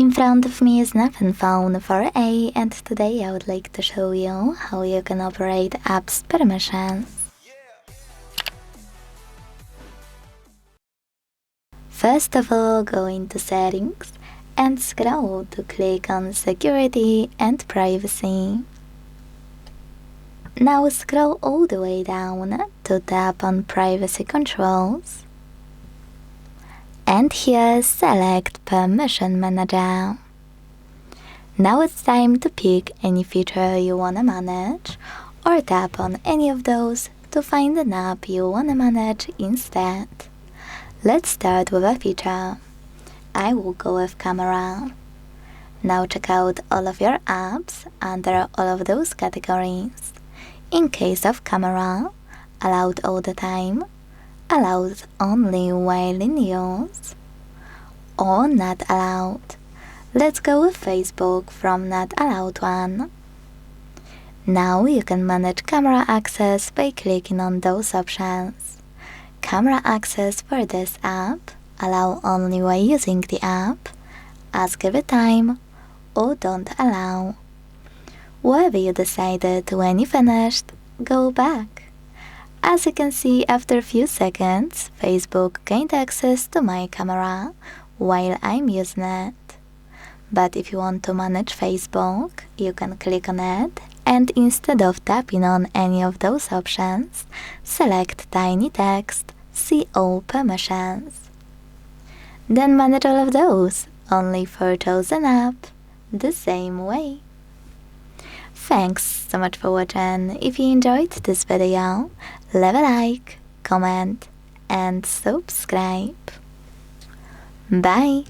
In front of me is Nothing Phone 4a, and today I would like to show you how you can operate apps permissions. First of all, go into Settings and scroll to click on Security and Privacy. Now scroll all the way down to tap on Privacy Controls. And here select Permission Manager. Now it's time to pick any feature you wanna manage or tap on any of those to find an app you wanna manage instead. Let's start with a feature. I will go with Camera. Now check out all of your apps under all of those categories. In case of Camera, allowed all the time, allowed only while in use, or not allowed. Let's go with Facebook from not allowed one. Now you can manage camera access by clicking on those options. Camera access for this app, allow only while using the app, ask every time, or don't allow. Whatever you decided when you finished, go back. As you can see, after a few seconds, Facebook gained access to my camera while I'm using it. But if you want to manage Facebook, you can click on it and instead of tapping on any of those options, select Tiny Text, See All Permissions. Then manage all of those, only for chosen app, the same way. Thanks so much for watching. If you enjoyed this video, leave a like, comment and subscribe. Bye!